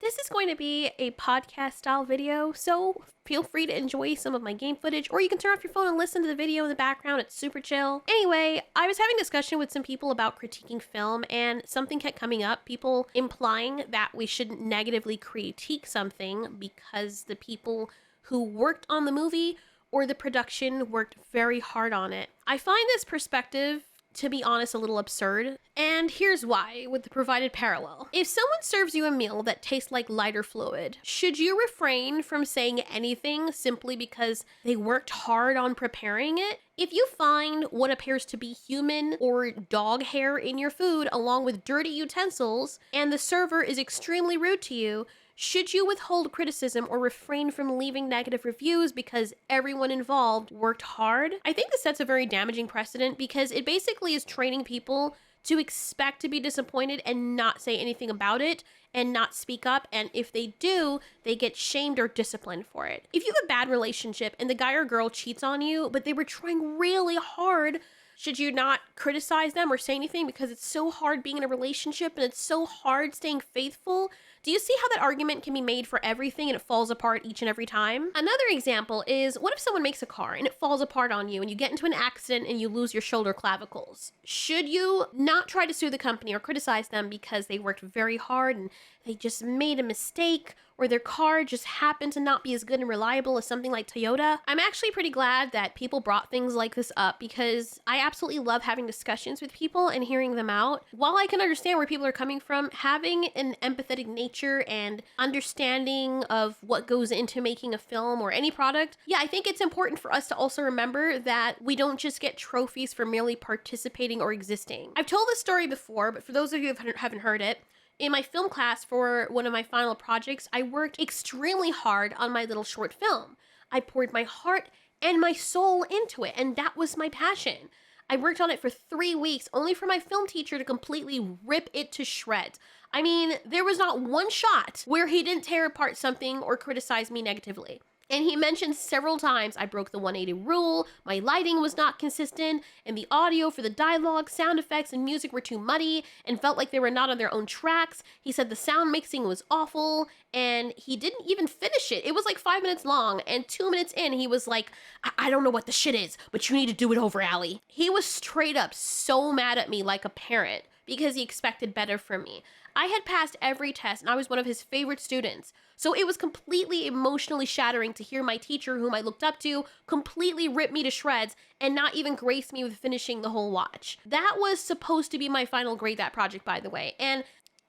This is going to be a podcast style video, so feel free to enjoy some of my game footage, or you can turn off your phone and listen to the video in the background. It's super chill. Anyway, I was having a discussion with some people about critiquing film, and something kept coming up, people implying that we shouldn't negatively critique something because the people who worked on the movie or the production worked very hard on it. I find this perspective, to be honest, a little absurd. And here's why, with the provided parallel. If someone serves you a meal that tastes like lighter fluid, should you refrain from saying anything simply because they worked hard on preparing it? If you find what appears to be human or dog hair in your food along with dirty utensils, and the server is extremely rude to you, should you withhold criticism or refrain from leaving negative reviews because everyone involved worked hard? I think this sets a very damaging precedent because it basically is training people to expect to be disappointed and not say anything about it and not speak up. And if they do, they get shamed or disciplined for it. If you have a bad relationship and the guy or girl cheats on you, but they were trying really hard, should you not criticize them or say anything because it's so hard being in a relationship and it's so hard staying faithful? Do you see how that argument can be made for everything and it falls apart each and every time? Another example is, what if someone makes a car and it falls apart on you and you get into an accident and you lose your shoulder clavicles? Should you not try to sue the company or criticize them because they worked very hard and they just made a mistake, or their car just happened to not be as good and reliable as something like Toyota? I'm actually pretty glad that people brought things like this up because I absolutely love having discussions with people and hearing them out. While I can understand where people are coming from, having an empathetic nature and understanding of what goes into making a film or any product, yeah, I think it's important for us to also remember that we don't just get trophies for merely participating or existing. I've told this story before, but for those of you who haven't heard it, in my film class for one of my final projects, I worked extremely hard on my little short film. I poured my heart and my soul into it, and that was my passion. I worked on it for 3 weeks, only for my film teacher to completely rip it to shreds. I mean, there was not one shot where he didn't tear apart something or criticize me negatively. And he mentioned several times I broke the 180 rule, my lighting was not consistent, and the audio for the dialogue, sound effects, and music were too muddy and felt like they were not on their own tracks. He said the sound mixing was awful, and he didn't even finish it. It was like 5 minutes long, and 2 minutes in, he was like, I don't know what the shit is, but you need to do it over, Allie. He was straight up so mad at me like a parent because he expected better from me. I had passed every test, and I was one of his favorite students. So it was completely emotionally shattering to hear my teacher, whom I looked up to, completely rip me to shreds and not even grace me with finishing the whole watch. That was supposed to be my final grade, that project, by the way. And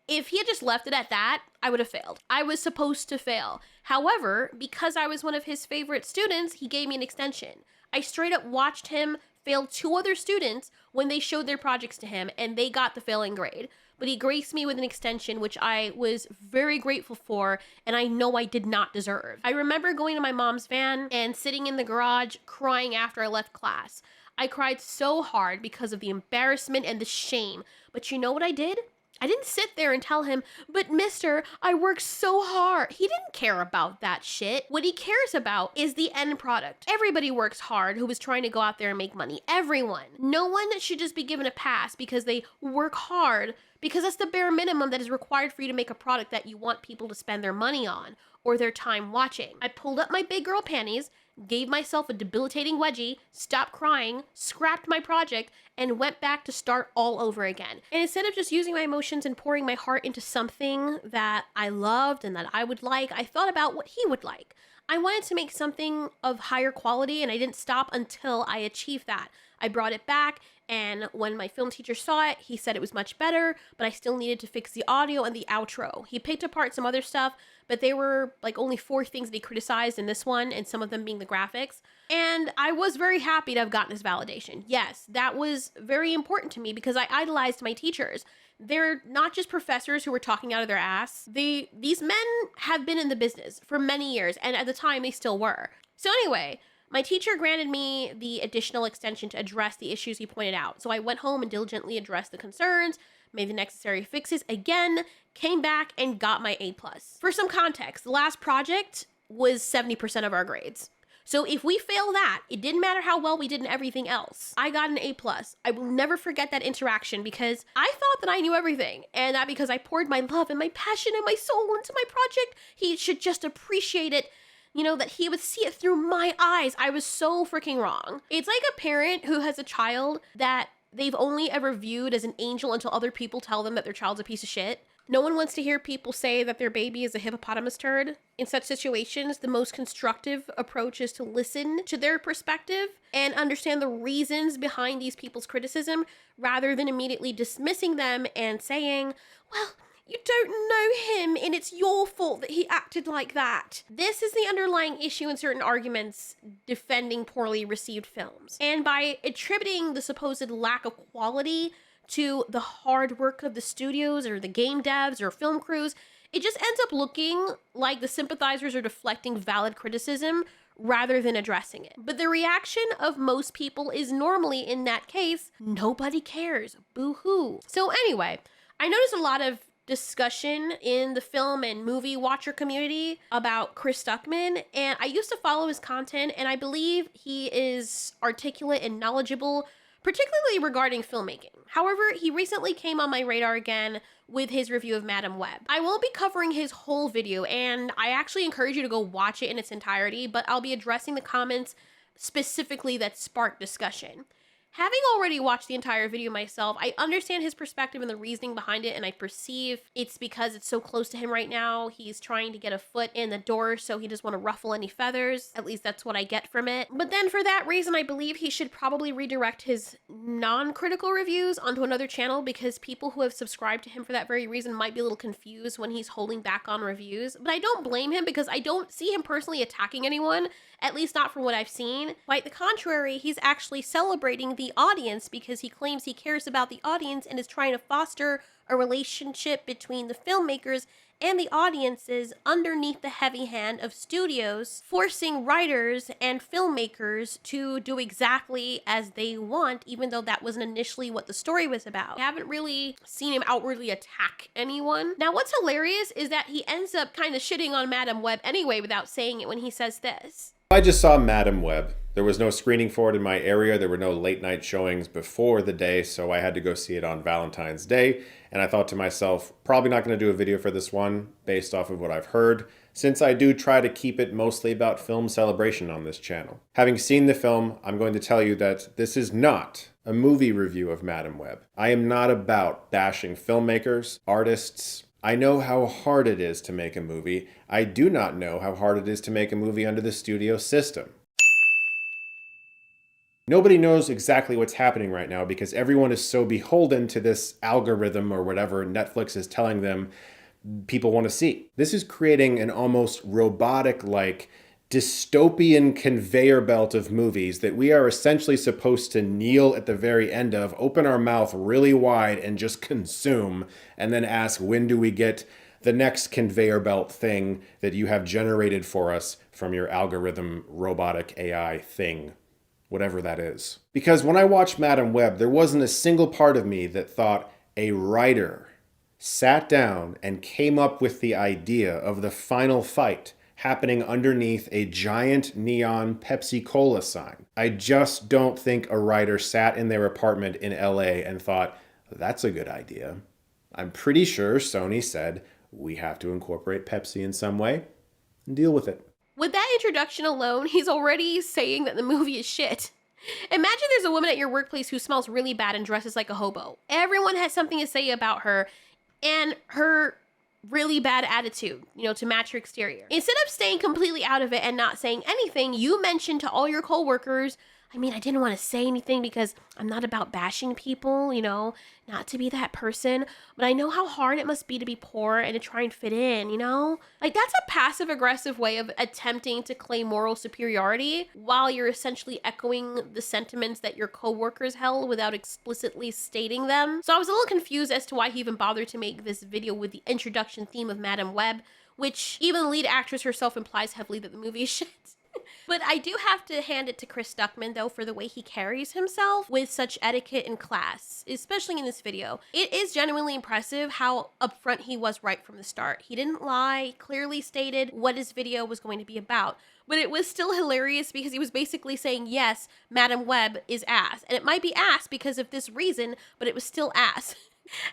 if he had just left it at that, I would have failed. I was supposed to fail. However, because I was one of his favorite students, he gave me an extension. I straight up watched him fail 2 other students when they showed their projects to him, and they got the failing grade. But he graced me with an extension, which I was very grateful for, and I know I did not deserve. I remember going to my mom's van and sitting in the garage crying after I left class. I cried so hard because of the embarrassment and the shame. But you know what I did? I didn't sit there and tell him, but mister, I worked so hard. He didn't care about that shit. What he cares about is the end product. Everybody works hard who is trying to go out there and make money. Everyone. No one should just be given a pass because they work hard, because that's the bare minimum that is required for you to make a product that you want people to spend their money on or their time watching. I pulled up my big girl panties, gave myself a debilitating wedgie, stopped crying, scrapped my project, and went back to start all over again. And instead of just using my emotions and pouring my heart into something that I loved and that I would like, I thought about what he would like. I wanted to make something of higher quality, and I didn't stop until I achieved that. I brought it back, and when my film teacher saw it, he said it was much better, but I still needed to fix the audio and the outro. He picked apart some other stuff, but there were like only 4 things that he criticized in this one, and some of them being the graphics. And I was very happy to have gotten this validation. Yes, that was very important to me because I idolized my teachers. They're not just professors who were talking out of their ass. These men have been in the business for many years, and at the time they still were. So anyway, my teacher granted me the additional extension to address the issues he pointed out. So I went home and diligently addressed the concerns, made the necessary fixes again, came back and got my A+. For some context, the last project was 70% of our grades. So if we fail that, it didn't matter how well we did in everything else. I got an A+. I will never forget that interaction because I thought that I knew everything, and that because I poured my love and my passion and my soul into my project, he should just appreciate it, you know, that he would see it through my eyes. I was so freaking wrong. It's like a parent who has a child that they've only ever viewed as an angel until other people tell them that their child's a piece of shit. No one wants to hear people say that their baby is a hippopotamus turd. In such situations, the most constructive approach is to listen to their perspective and understand the reasons behind these people's criticism rather than immediately dismissing them and saying, well, you don't know him and it's your fault that he acted like that. This is the underlying issue in certain arguments defending poorly received films. And by attributing the supposed lack of quality to the hard work of the studios or the game devs or film crews, it just ends up looking like the sympathizers are deflecting valid criticism rather than addressing it. But the reaction of most people is normally, in that case, nobody cares. Boo-hoo. So anyway, I noticed a lot of discussion in the film and movie watcher community about Chris Stuckman, and I used to follow his content, and I believe he is articulate and knowledgeable, particularly regarding filmmaking. However, he recently came on my radar again with his review of Madam Web. I won't be covering his whole video, and I actually encourage you to go watch it in its entirety, but I'll be addressing the comments specifically that sparked discussion. Having already watched the entire video myself, I understand his perspective and the reasoning behind it, and I perceive it's because it's so close to him right now. He's trying to get a foot in the door, so he doesn't want to ruffle any feathers. At least that's what I get from it. But then for that reason, I believe he should probably redirect his non-critical reviews onto another channel, because people who have subscribed to him for that very reason might be a little confused when he's holding back on reviews. But I don't blame him, because I don't see him personally attacking anyone, at least not from what I've seen. Quite the contrary, he's actually celebrating the audience because he claims he cares about the audience and is trying to foster a relationship between the filmmakers and the audiences underneath the heavy hand of studios, forcing writers and filmmakers to do exactly as they want, even though that wasn't initially what the story was about. I haven't really seen him outwardly attack anyone. Now, what's hilarious is that he ends up kind of shitting on Madam Web anyway without saying it when he says this. I just saw Madam Web. There was no screening for it in my area. There were no late night showings before the day, so I had to go see it on Valentine's Day. And I thought to myself, probably not going to do a video for this one based off of what I've heard, since I do try to keep it mostly about film celebration on this channel. Having seen the film, I'm going to tell you that this is not a movie review of Madam Web. I am not about bashing filmmakers, artists. I know how hard it is to make a movie. I do not know how hard it is to make a movie under the studio system. Nobody knows exactly what's happening right now because everyone is so beholden to this algorithm or whatever Netflix is telling them people want to see. This is creating an almost robotic-like dystopian conveyor belt of movies that we are essentially supposed to kneel at the very end of, open our mouth really wide and just consume, and then ask, when do we get the next conveyor belt thing that you have generated for us from your algorithm robotic AI thing, whatever that is. Because when I watched Madam Web, there wasn't a single part of me that thought a writer sat down and came up with the idea of the final fight happening underneath a giant neon Pepsi Cola sign. I just don't think a writer sat in their apartment in LA and thought, that's a good idea. I'm pretty sure Sony said, we have to incorporate Pepsi in some way and deal with it. With that introduction alone, he's already saying that the movie is shit. Imagine there's a woman at your workplace who smells really bad and dresses like a hobo. Everyone has something to say about her and her really bad attitude, to match her exterior. Instead of staying completely out of it and not saying anything, you mentioned to all your coworkers, I didn't want to say anything because I'm not about bashing people, not to be that person, but I know how hard it must be to be poor and to try and fit in, Like, that's a passive-aggressive way of attempting to claim moral superiority while you're essentially echoing the sentiments that your coworkers held without explicitly stating them. So I was a little confused as to why he even bothered to make this video with the introduction theme of Madam Web, which even the lead actress herself implies heavily that the movie is shit. But I do have to hand it to Chris Stuckman, though, for the way he carries himself with such etiquette and class, especially in this video. It is genuinely impressive how upfront he was right from the start. He didn't lie, clearly stated what his video was going to be about. But it was still hilarious because he was basically saying, yes, Madam Web is ass. And it might be ass because of this reason, but it was still ass.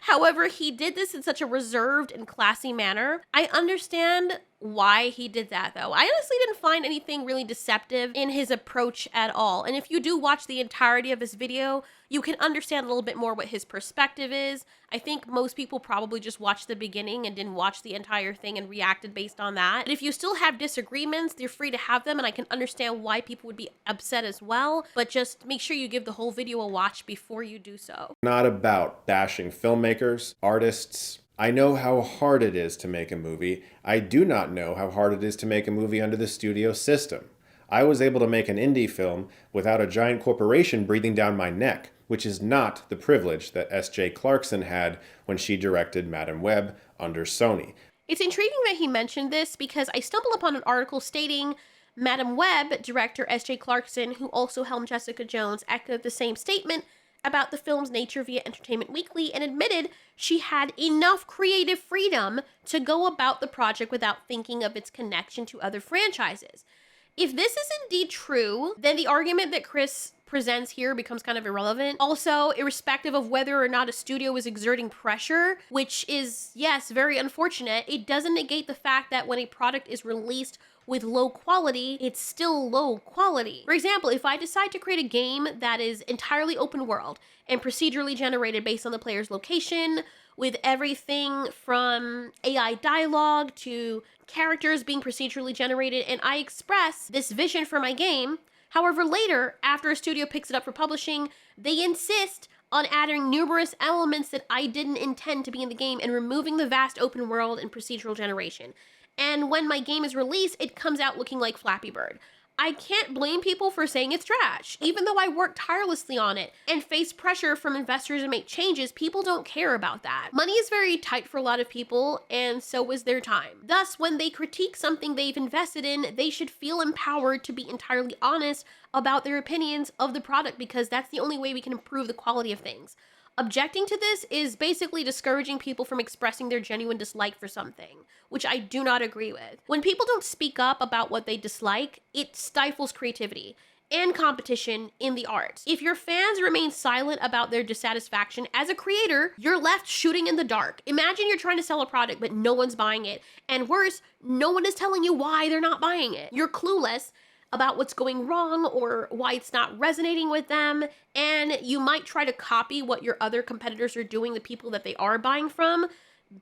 However, he did this in such a reserved and classy manner. I understand why he did that, though. I honestly didn't find anything really deceptive in his approach at all. And if you do watch the entirety of his video, you can understand a little bit more what his perspective is. I think most people probably just watched the beginning and didn't watch the entire thing and reacted based on that. But if you still have disagreements, you're free to have them, and I can understand why people would be upset as well. But just make sure you give the whole video a watch before you do so. Not about bashing filmmakers, artists. I know how hard it is to make a movie. I do not know how hard it is to make a movie under the studio system. I was able to make an indie film without a giant corporation breathing down my neck, which is not the privilege that S.J. Clarkson had when she directed Madam Web under Sony. It's intriguing that he mentioned this because I stumbled upon an article stating Madam Web director S.J. Clarkson, who also helmed Jessica Jones, echoed the same statement about the film's nature via Entertainment Weekly and admitted she had enough creative freedom to go about the project without thinking of its connection to other franchises. If this is indeed true, then the argument that Chris presents here becomes kind of irrelevant. Also, irrespective of whether or not a studio is exerting pressure, which is, yes, very unfortunate, it doesn't negate the fact that when a product is released with low quality, it's still low quality. For example, if I decide to create a game that is entirely open world and procedurally generated based on the player's location, with everything from AI dialogue to characters being procedurally generated, and I express this vision for my game, however, later, after a studio picks it up for publishing, they insist on adding numerous elements that I didn't intend to be in the game and removing the vast open world and procedural generation. And when my game is released, it comes out looking like Flappy Bird. I can't blame people for saying it's trash. Even though I worked tirelessly on it and faced pressure from investors to make changes, people don't care about that. Money is very tight for a lot of people, and so is their time. Thus, when they critique something they've invested in, they should feel empowered to be entirely honest about their opinions of the product, because that's the only way we can improve the quality of things. Objecting to this is basically discouraging people from expressing their genuine dislike for something, which I do not agree with. When people don't speak up about what they dislike, it stifles creativity and competition in the arts. If your fans remain silent about their dissatisfaction as a creator, you're left shooting in the dark. Imagine you're trying to sell a product, but no one's buying it. And worse, no one is telling you why they're not buying it. You're clueless about what's going wrong or why it's not resonating with them, and you might try to copy what your other competitors are doing, the people that they are buying from,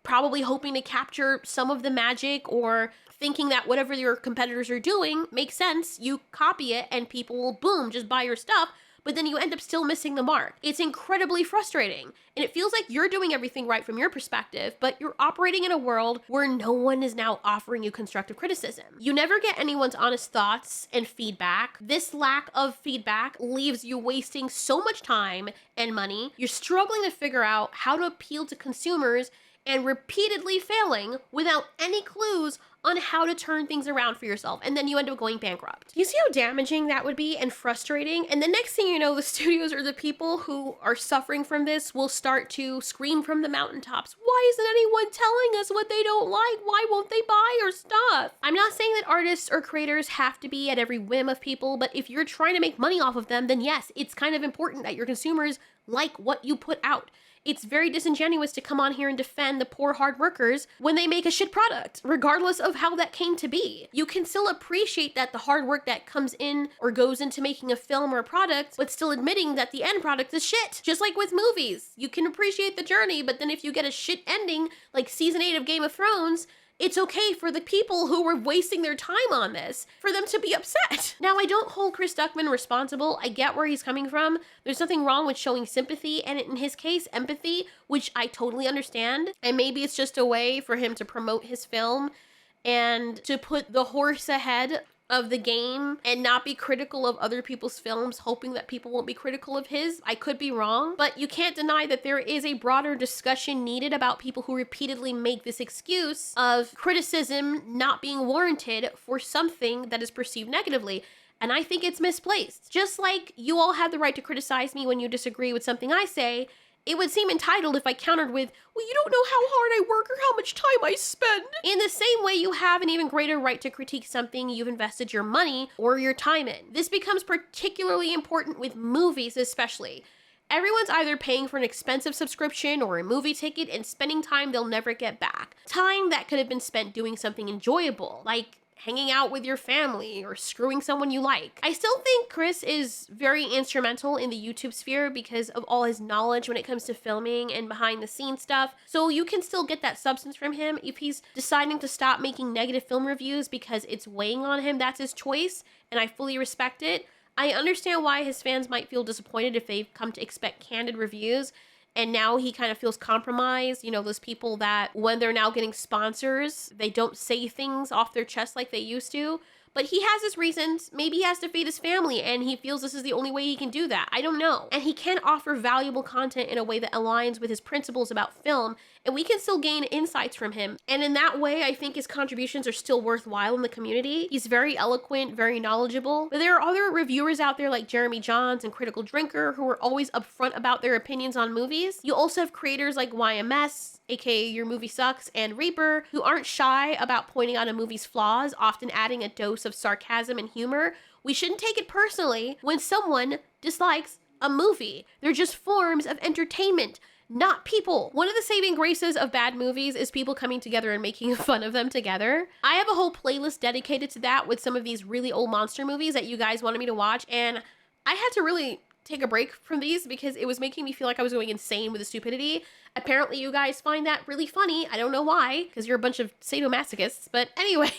probably hoping to capture some of the magic or thinking that whatever your competitors are doing makes sense. You copy it and people will, boom, just buy your stuff, but then you end up still missing the mark. It's incredibly frustrating, and it feels like you're doing everything right from your perspective, but you're operating in a world where no one is now offering you constructive criticism. You never get anyone's honest thoughts and feedback. This lack of feedback leaves you wasting so much time and money. You're struggling to figure out how to appeal to consumers and repeatedly failing without any clues on how to turn things around for yourself, and then you end up going bankrupt. You see how damaging that would be and frustrating? And the next thing you know, the studios or the people who are suffering from this will start to scream from the mountaintops, why isn't anyone telling us what they don't like? Why won't they buy our stuff? I'm not saying that artists or creators have to be at every whim of people, but if you're trying to make money off of them, then yes, it's kind of important that your consumers like what you put out. It's very disingenuous to come on here and defend the poor hard workers when they make a shit product, regardless of how that came to be. You can still appreciate that the hard work that comes in or goes into making a film or a product, but still admitting that the end product is shit. Just like with movies. You can appreciate the journey, but then if you get a shit ending, like season 8 of Game of Thrones, it's okay for the people who were wasting their time on this, for them to be upset. Now, I don't hold Chris Stuckman responsible. I get where he's coming from. There's nothing wrong with showing sympathy, and in his case, empathy, which I totally understand. And maybe it's just a way for him to promote his film and to put the horse ahead of the game and not be critical of other people's films, hoping that people won't be critical of his. I could be wrong, but you can't deny that there is a broader discussion needed about people who repeatedly make this excuse of criticism not being warranted for something that is perceived negatively. And I think it's misplaced. Just like you all have the right to criticize me when you disagree with something I say, it would seem entitled if I countered with, well, you don't know how hard I work or how much time I spend. In the same way, you have an even greater right to critique something you've invested your money or your time in. This becomes particularly important with movies, especially. Everyone's either paying for an expensive subscription or a movie ticket and spending time they'll never get back. Time that could have been spent doing something enjoyable, like hanging out with your family or screwing someone you like. I still think Chris is very instrumental in the YouTube sphere because of all his knowledge when it comes to filming and behind the scenes stuff. So you can still get that substance from him. If he's deciding to stop making negative film reviews because it's weighing on him, that's his choice, and I fully respect it. I understand why his fans might feel disappointed if they've come to expect candid reviews. And now he kind of feels compromised. You know, those people that when they're now getting sponsors, they don't say things off their chest like they used to. But he has his reasons. Maybe he has to feed his family and he feels this is the only way he can do that. I don't know. And he can offer valuable content in a way that aligns with his principles about film, and we can still gain insights from him. And in that way, I think his contributions are still worthwhile in the community. He's very eloquent, very knowledgeable. But there are other reviewers out there like Jeremy Johns and Critical Drinker who are always upfront about their opinions on movies. You also have creators like YMS, aka Your Movie Sucks, and Reaper, who aren't shy about pointing out a movie's flaws, often adding a dose of sarcasm and humor. We shouldn't take it personally when someone dislikes a movie. They're just forms of entertainment, not people. One of the saving graces of bad movies is people coming together and making fun of them together. I have a whole playlist dedicated to that with some of these really old monster movies that you guys wanted me to watch, and I had to really take a break from these because it was making me feel like I was going insane with the stupidity. Apparently you guys find that really funny. I don't know why, because you're a bunch of sadomasochists, but anyway.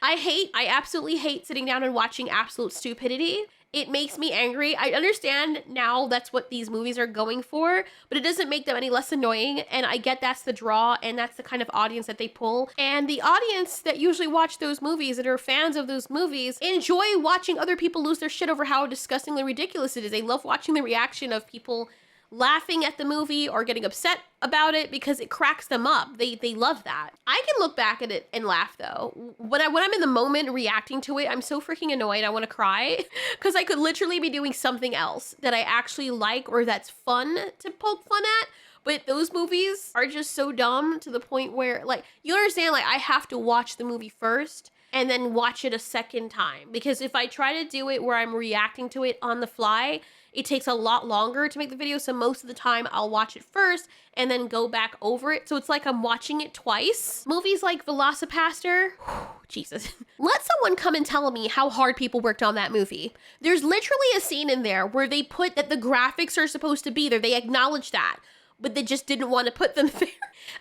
I absolutely hate sitting down and watching absolute stupidity. It makes me angry. I understand now that's what these movies are going for, but it doesn't make them any less annoying. And I get that's the draw and that's the kind of audience that they pull. And the audience that usually watch those movies, that are fans of those movies, enjoy watching other people lose their shit over how disgustingly ridiculous it is. They love watching the reaction of people laughing at the movie or getting upset about it because it cracks them up. They love that. I can look back at it and laugh though. When I'm in the moment reacting to it, I'm so freaking annoyed I want to cry because I could literally be doing something else that I actually like or that's fun to poke fun at. But those movies are just so dumb to the point where, like, you understand, like, I have to watch the movie first and then watch it a second time. Because if I try to do it where I'm reacting to it on the fly, it takes a lot longer to make the video. So most of the time I'll watch it first and then go back over it. So it's like I'm watching it twice. Movies like Velocipaster, Jesus. Let someone come and tell me how hard people worked on that movie. There's literally a scene in there where they put that the graphics are supposed to be there. They acknowledge that, but they just didn't want to put them there.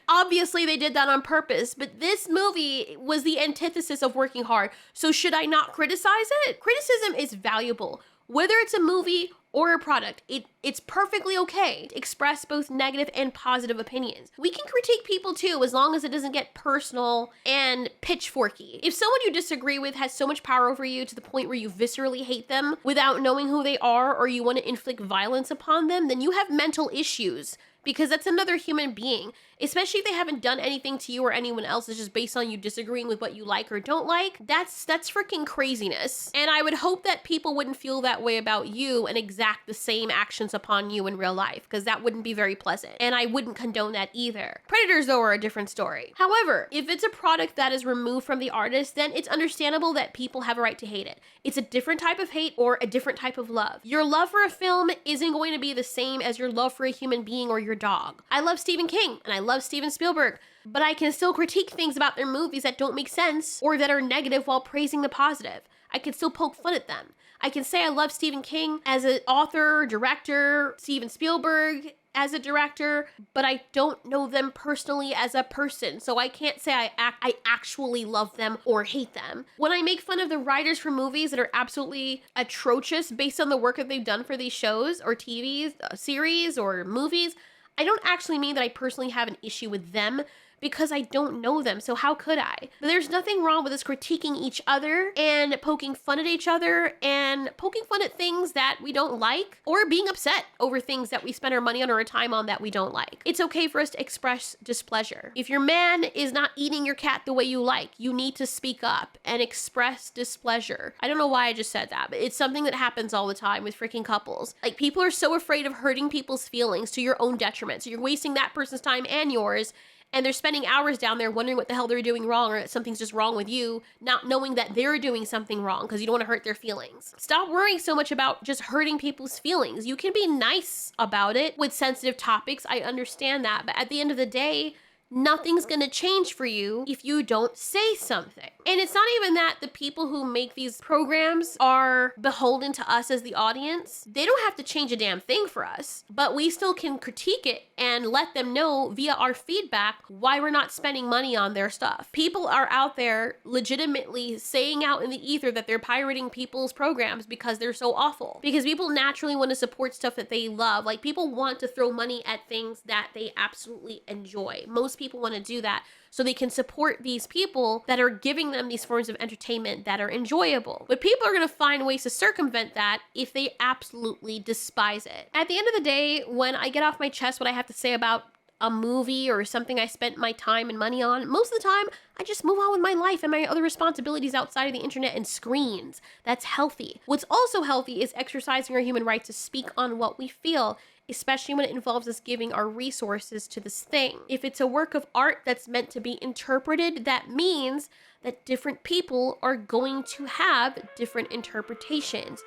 Obviously, they did that on purpose, but this movie was the antithesis of working hard. So should I not criticize it? Criticism is valuable. Whether it's a movie or a product, it's perfectly okay to express both negative and positive opinions. We can critique people too, as long as it doesn't get personal and pitchforky. If someone you disagree with has so much power over you to the point where you viscerally hate them without knowing who they are, or you want to inflict violence upon them, then you have mental issues. Because that's another human being, especially if they haven't done anything to you or anyone else. It's just based on you disagreeing with what you like or don't like. That's freaking craziness. And I would hope that people wouldn't feel that way about you and exact the same actions upon you in real life, because that wouldn't be very pleasant. And I wouldn't condone that either. Predators, though, are a different story. However, if it's a product that is removed from the artist, then it's understandable that people have a right to hate it. It's a different type of hate or a different type of love. Your love for a film isn't going to be the same as your love for a human being or your dog. I love Stephen King and I love Steven Spielberg, but I can still critique things about their movies that don't make sense or that are negative while praising the positive. I can still poke fun at them. I can say I love Stephen King as an author, director, Steven Spielberg as a director, but I don't know them personally as a person, so I can't say I actually love them or hate them. When I make fun of the writers for movies that are absolutely atrocious based on the work that they've done for these shows or TV series or movies, I don't actually mean that I personally have an issue with them, because I don't know them. So how could I? But there's nothing wrong with us critiquing each other and poking fun at each other and poking fun at things that we don't like, or being upset over things that we spend our money on or our time on that we don't like. It's okay for us to express displeasure. If your man is not eating your cat the way you like, you need to speak up and express displeasure. I don't know why I just said that, but it's something that happens all the time with freaking couples. Like, people are so afraid of hurting people's feelings to your own detriment. So you're wasting that person's time and yours, and they're spending hours down there wondering what the hell they're doing wrong, or that something's just wrong with you, not knowing that they're doing something wrong because you don't want to hurt their feelings. Stop worrying so much about just hurting people's feelings. You can be nice about it with sensitive topics. I understand that. But at the end of the day, nothing's gonna change for you if you don't say something. And it's not even that the people who make these programs are beholden to us as the audience. They don't have to change a damn thing for us, but we still can critique it and let them know via our feedback why we're not spending money on their stuff. People are out there legitimately saying out in the ether that they're pirating people's programs because they're so awful. Because people naturally want to support stuff that they love. Like, people want to throw money at things that they absolutely enjoy. Most people want to do that so they can support these people that are giving them these forms of entertainment that are enjoyable. But people are going to find ways to circumvent that if they absolutely despise it. At the end of the day, when I get off my chest what I have to say about a movie or something I spent my time and money on, most of the time, I just move on with my life and my other responsibilities outside of the internet and screens. That's healthy. What's also healthy is exercising our human right to speak on what we feel, especially when it involves us giving our resources to this thing. If it's a work of art that's meant to be interpreted, that means that different people are going to have different interpretations.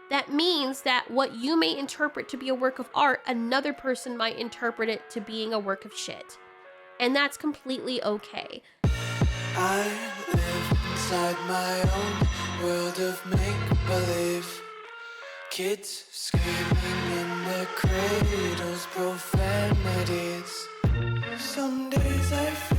That means that what you may interpret to be a work of art, another person might interpret it to being a work of shit. And that's completely okay. I live inside my own world of make-believe. Kids screaming in their cradles, profanities. Some days I feel